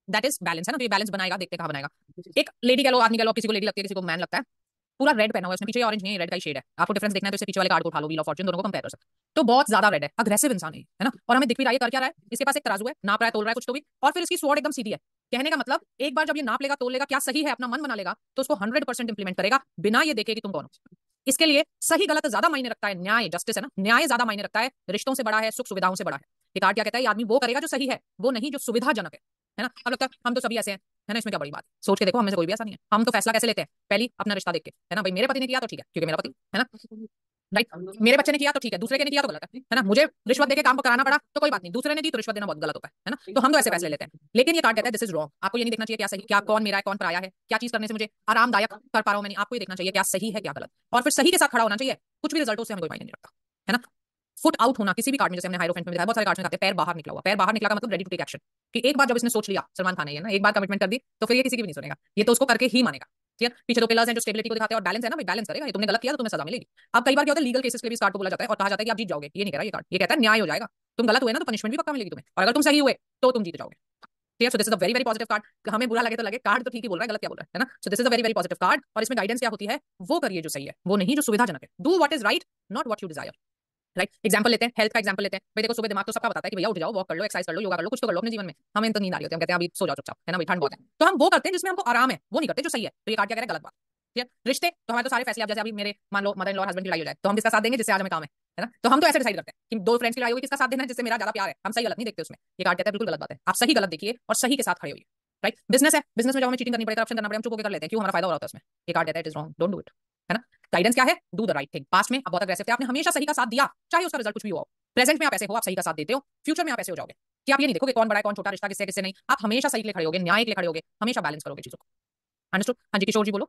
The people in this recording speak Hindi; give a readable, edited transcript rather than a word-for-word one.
दैट इज बैलेंस, है ना। तो ये बैलेंस बनाएगा, देखते कहाँ बनाएगा। एक लेडी कह लो, आदमी कह लो, किसी को लेडी लगती है, किसी को मैन लगता है, पूरा रेड पहना हुआ है उसने, पीछे ऑरेंज नहीं है, रेड का ही शेड है। आपको डिफरेंस देखना है तो इससे पीछे वाले कार्ड को उठा लो, व्हील ऑफ फॉर्च्यून, दोनों को कंपेयर कर सकते हो। तो बहुत ज्यादा रेड है, अग्रेसिव इंसान है ना। और हमें दिख भी रहा है कर क्या रहा है, इसके पास एक तराजू है, नाप रहा है, तोल रहा है कुछ तो भी, और फिर इसकी स्वॉर्ड एकदम सीधी है। कहने का मतलब एक बार जब ये नाप लेगा, तोल लेगा, क्या सही है, अपना मन बना लेगा, तो उसको 100% इंप्लीमेंट करेगा, बिना ये देखे कि तुम कौन हो। इसके लिए सही गलत ज्यादा मायने रखता है, न्याय, जस्टिस है ना, न्याय ज्यादा मायने रखता है, रिश्तों से बड़ा है, सुख सुविधाओं से बड़ा है। ये कार्ड क्या कहता है, ये आदमी वो करेगा जो सही है, वो नहीं जो सुविधाजनक है ना। अब लगता है हम तो सभी ऐसे हैं, है ना, इसमें क्या बड़ी बात, सोच के देखो, हमें से कोई भी ऐसा नहीं है। हम तो फैसला कैसे लेते हैं, पहली अपना रिश्ता देख के, है ना, भाई मेरे पति ने किया तो ठीक है क्योंकि मेरा पति है ना, राइट, मेरे बच्चे ने किया तो ठीक है, दूसरे के ने किया तो गलत है ना। मुझे रिश्वत देके काम कराना पड़ा तो कोई बात नहीं, दूसरे ने दी तो रिश्वत देना बहुत गलत होता है ना। तो हम तो ऐसे फैसले लेते हैं। लेकिन ये कार्ड कहता है दिस इज रॉन्ग, आपको ये नहीं देखना चाहिए क्या सही, क्या कौन मेरा है कौन पराया है, क्या चीज करने से मुझे आरामदायक कर पा रहा हूं मैं, आपको ये देखना चाहिए क्या सही है क्या गलत, और फिर सही के साथ खड़ा होना चाहिए। कुछ भी रिजल्ट से हमें कोई मायने नहीं रखता, है ना। फुट आउट होना किसी भी कार्ड में, जैसे हमने हाइरोफेंट में दिखाया, बहुत सारे कार्ड्स में दिखाते हैं पैर बाहर निकला हुआ, पैर बाहर निकला का मतलब रेडी टू टेक एक्शन, कि एक बार जब इसने सोच लिया, सलमान खान है ना, एक बार कमिटमेंट कर दी तो फिर ये किसी की भी नहीं सुनेगा, ये तो उसको करके ही मानेगा। ठीक है, पीछे दो पिलर्स हैं जो स्टेबिलिटी को दिखाते हैं और बैलेंस है ना, भाई बैलेंस करेगा, ये तुमने गलत किया तो तुम्हें सजा मिलेगी। अब कई बार क्या होता है, लीगल केसेस के लिए भी इस कार्ड को बोला जाता है और कहा जाता है कि आप जीत जाओगे, ये नहीं कह रहा ये कार्ड, ये कहता है न्याय हो जाएगा, तुम गलत हुए ना तो पनिशमेंट भी पक्का मिलेगी तुम्हें, और अगर तुम सही हुए तो तुम जीत जाओगे। ठीक है, so this is a very very positive card. हमें बुरा लगे तो लगे, कार्ड तो ठीक ही बोल रहा है, गलत क्या बोल रहा है ना। So this is a very very positive card, और इसमें गाइडेंस क्या होती है, वो करिए जो सही है, वो नहीं जो सुविधाजनक है। Do what is right, not what you desire. Right, example लेते हैं, हेल्थ का एग्जांपल लेते हैं। भाई देखो, सुबह दिमाग तो सबका बताता है कि भैया उठ जाओ, वॉक कर लो, एक्सरसाइज कर लो, योगा कर लो, कुछ तो कर लो अपने जीवन में। हमें तो नींद आ रही होती है, हम कहते हैं अभी सो जाओ चुपचाप, है ना भाई ठंड बहुत है, तो हम वो करते हैं जिसमें हमको आराम है, वो नहीं करते जो सही है। तो ये कार्ड क्या कह रहा है, गलत बात। ठीक है, रिश्ते तो हमारे तो सारे फैसले, अब जैसे अभी मेरे मान लो मदर इन लॉ हस्बैंड की लड़ाई हो जाए तो हम किसका साथ देंगे, जिससे आज हमें काम है ना। तो हम तो ऐसे डिसाइड करते हैं कि दो फ्रेंड्स की लड़ाई होगी, किसका साथ देना है, जिससे मेरा ज्यादा प्यार है, हम सही गलत नहीं देखते उसमें। ये कार्ड कहता है बिल्कुल गलत बात है, आप सही गलत देखिए और सही के साथ खड़े होइए। राइट, बिजनेस है, बिजनेस में जब हमें चीटिंग करनी पड़े, करप्शन करना पड़े, हम चुप होकर कर लेते हैं, क्यों, हमारा फायदा हो रहा होता है उसमें। ये कार्ड कहता है it is wrong, don't do it, है ना। गाइडेंस क्या है, do the right thing. Past में आप बहुत अग्रेसिव थे, आपने हमेशा सही का साथ दिया, चाहे उसका रिजल्ट कुछ भी हो। प्रेजेंट में आप ऐसे हो, आप सही का साथ देते हो, फ्यूचर में आप ऐसे हो जाओगे कि आप ये नहीं देखोगे कौन बड़ा है कौन छोटा, रिश्ता किससे किससे नहीं, आप हमेशा सही के लिए खड़े होगे, न्याय के लिए खड़े होगे, हमेशा बैलेंस करोगे चीजों को। अंडरस्टूड, हाँ जी, किशोर जी बोलो।